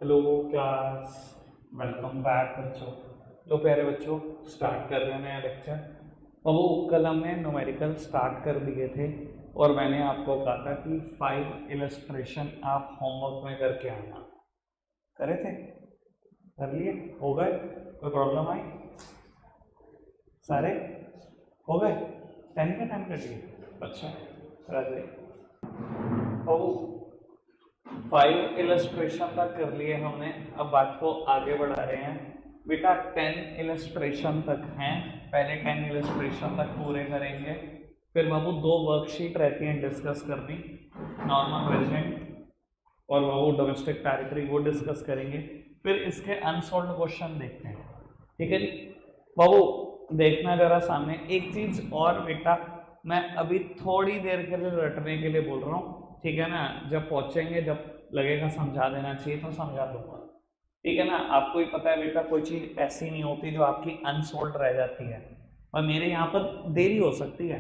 Hello class, welcome back बच्चों। तो प्यारे बच्चों, स्टार्ट कर रहे हैं नया लेक्चर। अब वो कल हमने न्यूमेरिकल स्टार्ट कर दिए थे और मैंने आपको कहा था कि 5 इलस्ट्रेशन आप होमवर्क में करके आना। करे थे? कर लिए? हो गए? कोई प्रॉब्लम आई? सारे हो गए? 10 का टाइम कर लिए? अच्छा, राजे। अब 5 इलस्ट्रेशन तक कर लिए हमने। अब बात को आगे बढ़ा रहे हैं बेटा। 10 इलस्ट्रेशन तक हैं। पहले 10 इलस्ट्रेशन तक पूरे करेंगे। फिर बाबू 2 वर्कशीट रहती हैं डिस्कस करनी, नॉर्मल रेजिडेंट और बाबू डोमेस्टिक टेरिटरी, वो डिस्कस करेंगे। फिर इसके अनसॉल्व क्वेश्चन देखते हैं। ठीक है जी बाबू, देखना जरा सामने एक चीज और बेटा। मैं अभी थोड़ी देर के लिए रटने के लिए बोल रहा हूँ, ठीक है ना? जब पहुंचेंगे, जब लगेगा समझा देना चाहिए तो समझा दूंगा, ठीक है ना? आपको ही पता है बेटा, कोई चीज ऐसी नहीं होती जो आपकी अनसोल्ड रह जाती है, और मेरे यहाँ पर देरी हो सकती है,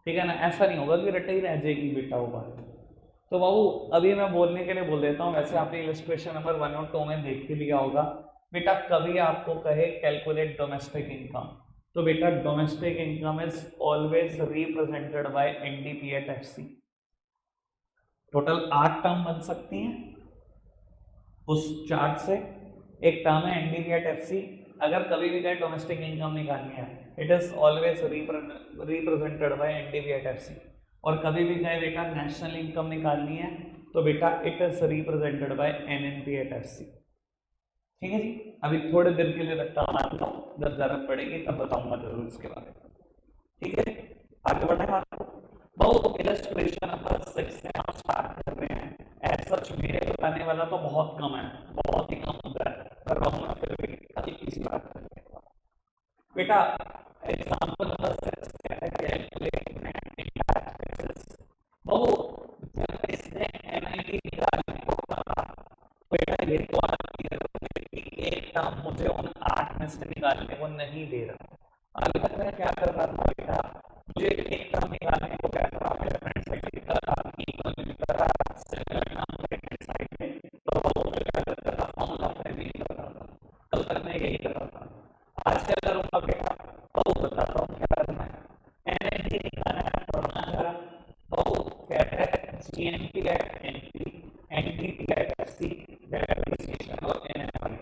ठीक है ना? ऐसा नहीं होगा कि रटे ही रह जाएगी बेटा वो बात। तो बाबू अभी मैं बोलने के लिए बोल देता हूँ। वैसे आपने इलस्ट्रेशन नंबर 1 और 2 में देख ही लिया होगा बेटा। कभी आपको कहे कैलकुलेट डोमेस्टिक इनकम, तो बेटा domestic income is always represented by NDP at FC. Total 8 term बन सकती हैं उस चार्ट से। एक टर्म है एनडीपी एट एफसी। अगर कभी भी कहे डोमेस्टिक इनकम निकालनी है, it is always represented by NDP at FC. और कभी भी कहे बेटा नेशनल इनकम निकालनी है, तो बेटा it is represented by NNP at FC. ठीक है जी। अभी थोड़े देर के लिए रखता हूँ, जब जरूरत पड़ेगी तब बताऊंगा जरूर इसके बारे में। ठीक है, आगे बढ़े बात। बहुत इलस्ट्रेशन नंबर 6 से हम स्टार्ट कर रहे हैं। एज सच मेरे बताने वाला तो बहुत कम है, बहुत ही कम होता है, कर रहा हूँ मैं फिर भी खाली किसी बात करके। बेटा एग्जांपल नंबर 6 कहता है कैलकुलेट नेट टैक्सेस। वो जब इसने एनआईटी निकालने को कहा, बेटा ये तो आपकी जरूरत है कि एक टर्म मुझे उन 8 में से निकालने को नहीं दे रहा। अभी तक मैं क्या कर रहा था बेटा, मुझे एक टर्म निकालने को क्या करा, मेरे फ्रेंड साइड लिख रहा था, इक्वल लिख रहा था, similar term right hand side में, तो वो फिर क्या करता था, फॉर्मूला फ्रेमिंग कर रहा था। कल तक मैं यही कर रहा था। आज क्या करूंगा बेटा, वो बताता हूँ क्या करना है। एनएनपी निकालना है, पढ़ना जरा। वो कहता है GNP at NP, NDP at FC, depreciation और एनएफआई।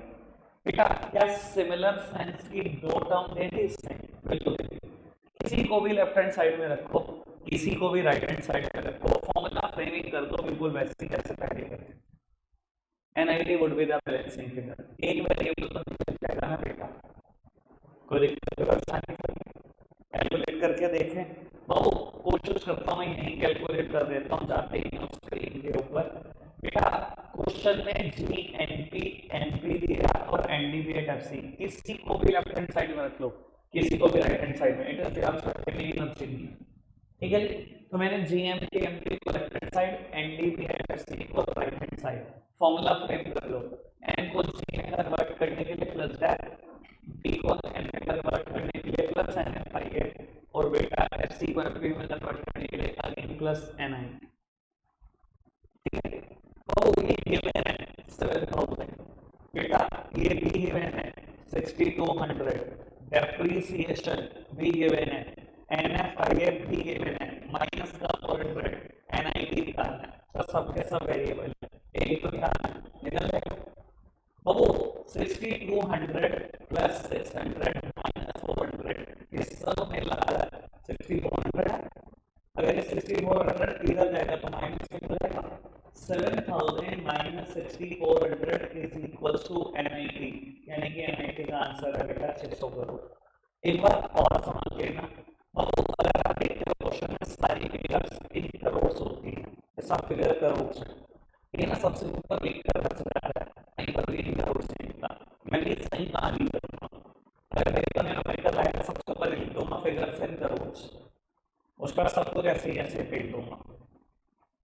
बेटा क्या सिमिलर साइंस की 2 टर्म दे दी इसने? बिल्कुल दे दी। किसी को भी लेफ्ट हैंड साइड में रखो, किसी को भी राइट हैंड साइड में रखो, फॉर्मूला फ्रेमिंग कर दो बिल्कुल वैसे कैसे पहले करते हैं। NIT would be the balancing figure. एक वेरिएबल तो निकल जाएगा ना बेटा, कोई दिक्कत तो आसानी से कैलकुलेट करके देखें। बाबू कोशिश करता हूँ यही कैलकुलेट कर देता हूँ, जाते ही स्क्रीन के ऊपर। बेटा क्वेश्चन में जी एनपी एनपी दिया और एनडीबी एट एफसी, किसी को भी लेफ्ट हैंड साइड में रख लो, किसी को भी राइट हैंड साइड में, इट इज ठीक है। तो मैंने जीएमपी एमपी को left hand side, NDB at FC को right hand side, formula frame कर लो। एन को जी में कन्वर्ट करने के लिए प्लस दैट, बी को एन में कन्वर्ट करने के लिए प्लस एन एफ आई है, और बेटा एफ सी को एफ में कन्वर्ट करने के लिए अगेन प्लस एन आई। ठीक है, तो ये गिवन है 7000, बेटा ये भी गिवन है 6200, डेप्रिसिएशन भी गिवन है, एन एफ आई एफ भी गिवन है, माइनस का 400, एन आई टी निकालना है। तो सबके सब वेरिएबल है, एक तो ध्यान निकल जाएगा। बाबू 6200 प्लस 600 माइनस 400, ये सब मिला 6400 है। अगर ये 6400 इधर जाएगा तो माइनस कितना जाएगा, 7000 minus 6400 is equal to NIT, यानी कि एनआईटी का आंसर है बेटा 600 करोड़। एक बार और समझ लेना बाबू, अगर आप देखते हो क्वेश्चन में सारी फिगर्स इन करोड़ होती है, सब फिगर करोड़ से, ये ना सबसे ऊपर लिख कर रख रहा है, कहीं पर भी करोड़ से निकला। मैं ये सही कहा नहीं करूँगा, अगर मेरे न्यूमेरिकल आएगा सबसे ऊपर लिख दूंगा फिगर से करोड़, उसका सब कुछ ऐसे ही ऐसे फेंक दूंगा,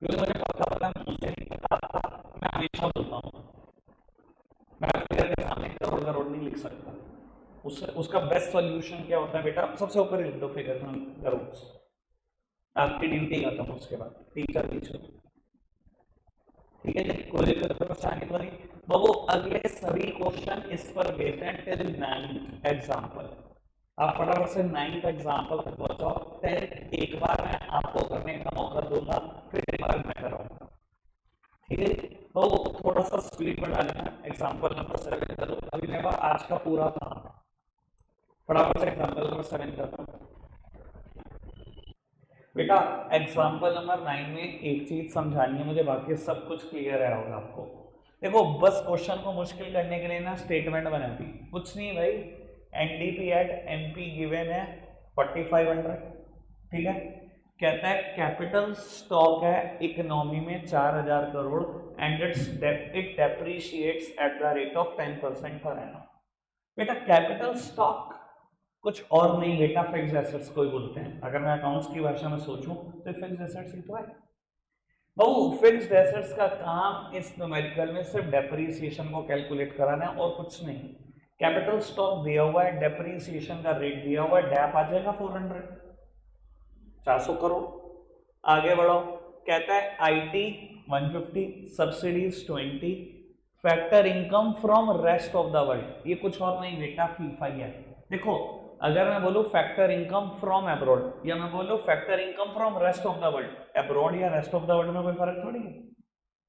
क्योंकि मुझे पता मुझे नहीं पता था। मैं हमेशा बोलता हूँ मैं फिगर के सामने करोड़ करोड़ नहीं लिख सकता। उसका बेस्ट सॉल्यूशन क्या होता है बेटा, सबसे ऊपर लिख दो फिगर में करोड़, आपकी ड्यूटी खत्म। उसके बाद टीचर की छुट्टी। ठीक है जी, कोई परेशानी तो नहीं। वो अगले सभी क्वेश्चन इस पर बेस्ड हैं टिल 9th एग्जाम्पल। आप फटाफट से 9th एग्जाम्पल तक पहुंचाओ। 10th एक बार मैं आपको करने का मौका दूंगा, फिर एक बार मैं कराऊंगा, ठीक है। तो थोड़ा सा स्पीड बढ़ा लेना। एग्जाम्पल नंबर 7 करो। अभी मेरे पास आज का पूरा काम है, फटाफट से एग्जाम्पल नंबर 7 करता हूँ। बेटा एग्जाम्पल नंबर 9 में एक चीज समझानी है मुझे, बाकी सब कुछ क्लियर है होगा आपको। देखो बस क्वेश्चन को मुश्किल करने के लिए ना स्टेटमेंट बना दी, कुछ नहीं भाई। एनडीपी एट एमपी गिवन है 4500, ठीक है। कहता है कैपिटल स्टॉक है इकोनॉमी में 4000 crore and it depreciates at the rate of 10% per annum. बेटा कैपिटल स्टॉक कुछ और नहीं बेटा, फिक्स्ड एसेट्स को ही बोलते हैं। अगर मैं अकाउंट्स की भाषा में सोचूं तो फिक्स्ड एसेट्स ही तो है। बहु फिक्स्ड एसेट्स का काम इस न्यूमेरिकल में सिर्फ डेप्रिसिएशन को कैलकुलेट कराना है और कुछ नहीं। कैपिटल स्टॉक दिया हुआ है, डेप्रिसिएशन का रेट दिया हुआ है, डैप आ जाएगा 400, 400 करोड़। आगे बढ़ो, कहता है IT 150, subsidies 20, factor income from rest of the world, ये कुछ और नहीं बेटा फीफा ही है। देखो अगर मैं बोलूं फैक्टर इनकम फ्रॉम अब्रॉड या मैं बोलूं factor income from rest of the world, abroad या रेस्ट ऑफ द वर्ल्ड में कोई फर्क थोड़ी है।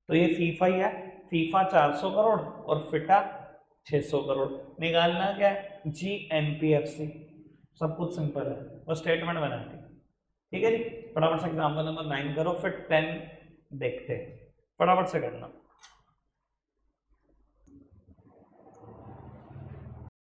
तो ये फीफा ही है। फीफा 400 करोड़ और फिटा 600 करोड़। निकालना क्या है, जीएनपीएफसी। सब कुछ सिंपल है, बस स्टेटमेंट बनाती, ठीक है जी। फटाफट से एग्जाम्पल नंबर 9 करो, फिर 10 देखते हैं, फटाफट से करना।